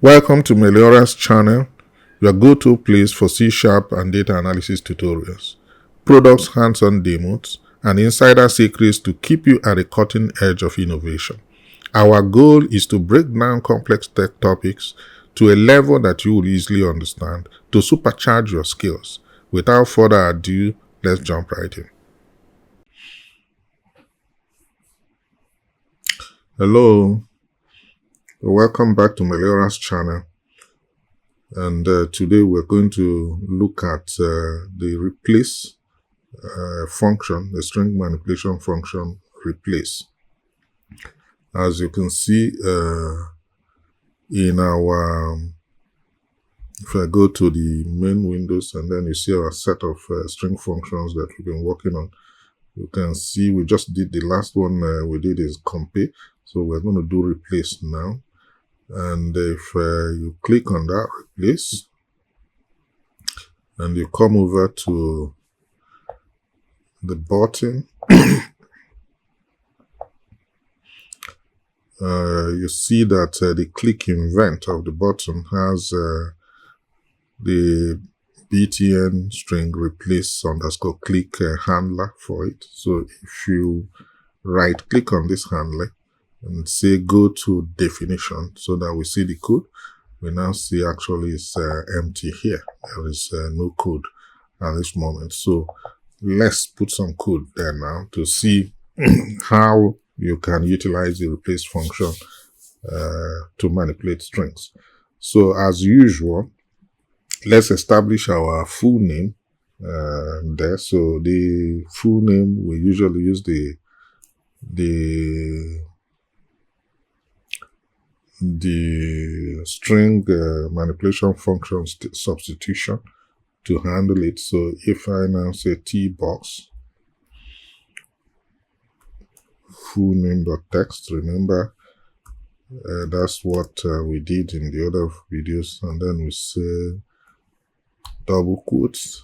Welcome to Meliora's channel, your go-to place for C# and data analysis tutorials, products hands-on demos, and insider secrets to keep you at the cutting edge of innovation. Our goal is to break down complex tech topics to a level that you will easily understand to supercharge your skills. Without further ado, let's jump right in. Hello, welcome back to Meliora's channel. And today we're going to look at the replace function, the string manipulation function replace. As you can see in our, if I go to the main windows and then you see our set of string functions that we've been working on, you can see we just did the last one we did is compare. So we're going to do replace now. And if you click on that replace and you come over to the button, you see that the click event of the button has the btn string replace underscore click handler for it. So if you right click on this handler and say go to definition so that we see the code, we now see actually it's empty here. There is no code at this moment. So let's put some code there now to see how you can utilize the replace function to manipulate strings. So as usual, let's establish our full name there. So the full name, we usually use the string manipulation function substitution to handle it. So if I now say tbox full name.text, remember that's what we did in the other videos, and then we say double quotes,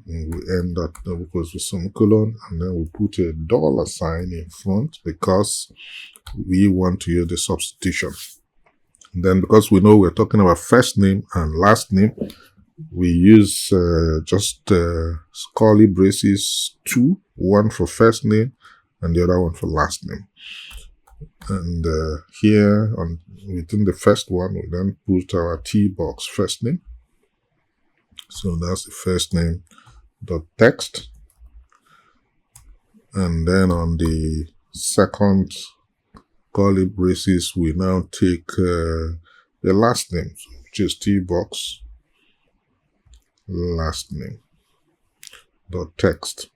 and we end that double quotes with semicolon, and then we put a $sign in front because we want to use the substitution. And then because we know we're talking about first name and last name, we use just curly braces, two, one for first name and the other one for last name. And here on within the first one, we then put our tbox first name. So that's the first name dot text. And then on the second curly braces, we now take the last name, which is tbox last name dot text.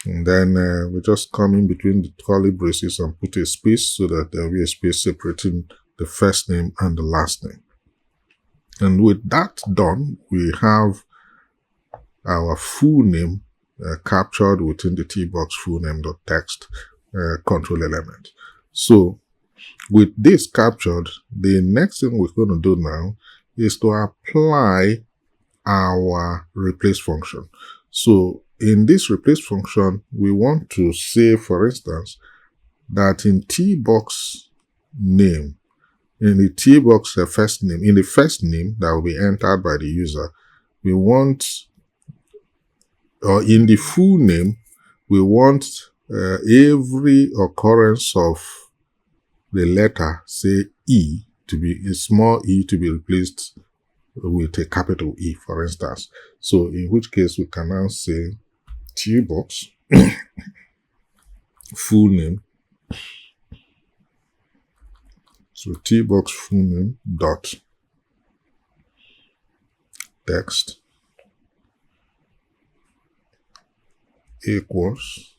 And then we just come in between the curly braces and put a space so that there will be a space separating the first name and the last name. And with that done, we have our full name captured within the tbox full name.text control element. So with this captured, the next thing we're going to do now is to apply our replace function. So in this replace function, we want to say, for instance, that in tbox name, in the tbox first name, in the first name that will be entered by the user, we want, or in the full name, we want every occurrence of the letter, say E, to be a small e to be replaced with a capital E, for instance. So in which case we can now say tbox full name. So tbox full name dot text equals,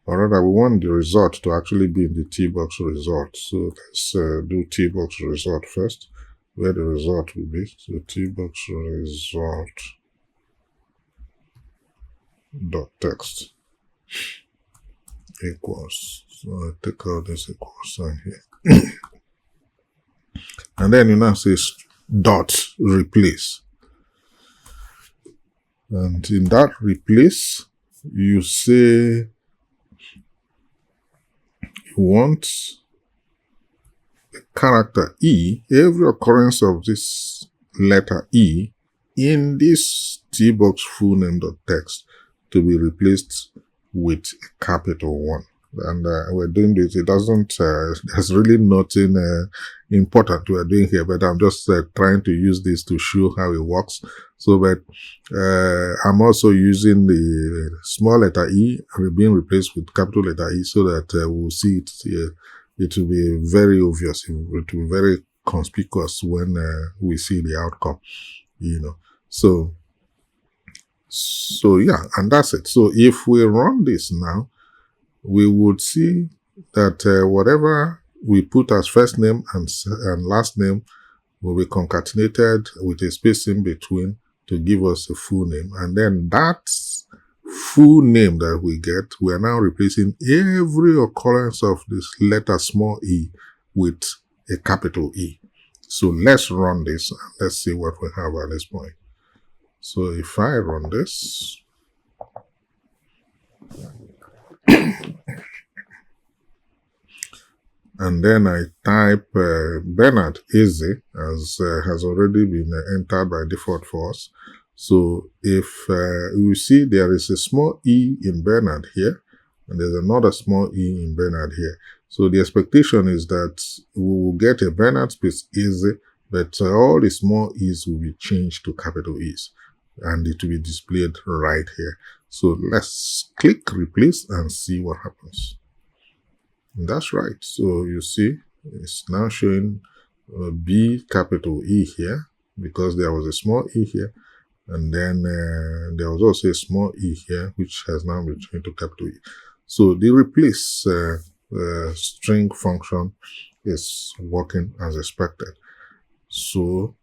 or rather we want the result to actually be in the tbox result. So let's do tbox result first, where the result will be. So tbox result dot text equals, so I take out this equal sign here. And then you now say dot replace. And in that replace, you say want the character E, every occurrence of this letter E in this tbox full name.txt to be replaced with a capital 1. And we're doing this. It doesn't, there's really nothing important we're doing here, but I'm just trying to use this to show how it works. So, but I'm also using the small letter E being replaced with capital letter E so that we'll see it here. It will be very obvious. It will be very conspicuous when we see the outcome, you know. So yeah, and that's it. So if we run this now, we would see that whatever we put as first name and last name will be concatenated with a space in between to give us a full name. And then that full name that we get, we are now replacing every occurrence of this letter small e with a capital E. So let's run this and let's see what we have at this point. So if I run this, and then I type Bernard Eze, as has already been entered by default for us. So if you see there is a small e in Bernard here, and there's another small e in Bernard here. So the expectation is that we will get a Bernard space Eze, but all the small e's will be changed to capital E's, and it will be displayed right here. So let's click replace and see what happens. And that's right. So you see, it's now showing B capital E here because there was a small e here. And then there was also a small e here, which has now been changed to capital E. So the replace string function is working as expected. So,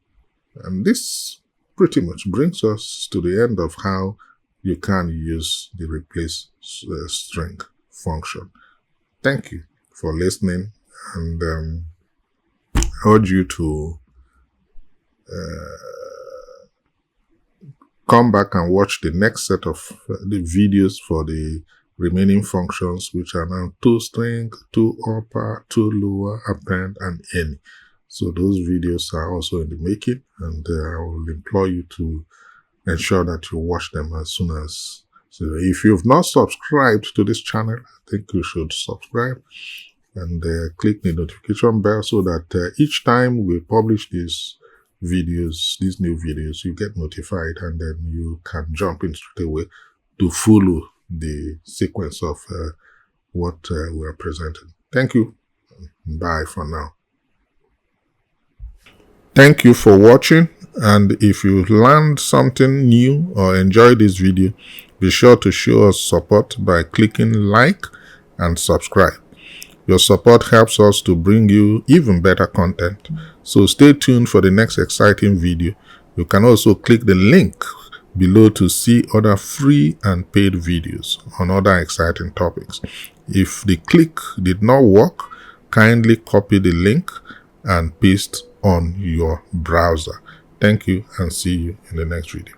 and this pretty much brings us to the end of how you can use the replace string function. Thank you for listening, and I urge you to come back and watch the next set of the videos for the remaining functions, which are now toString, toUpper, toLower, append, and any. So those videos are also in the making, and I will implore you to ensure that you watch them as soon as. So if you've not subscribed to this channel, I think you should subscribe and click the notification bell so that each time we publish these videos, these new videos, you get notified, and then you can jump in straight away to follow the sequence of what we are presenting. Thank you. Bye for now. Thank you for watching, and if you learned something new or enjoyed this video, be sure to show us support by clicking like and subscribe. Your support helps us to bring you even better content, so stay tuned for the next exciting video. You can also click the link below to see other free and paid videos on other exciting topics. If the click did not work, kindly copy the link and paste on your browser. Thank you, and see you in the next video.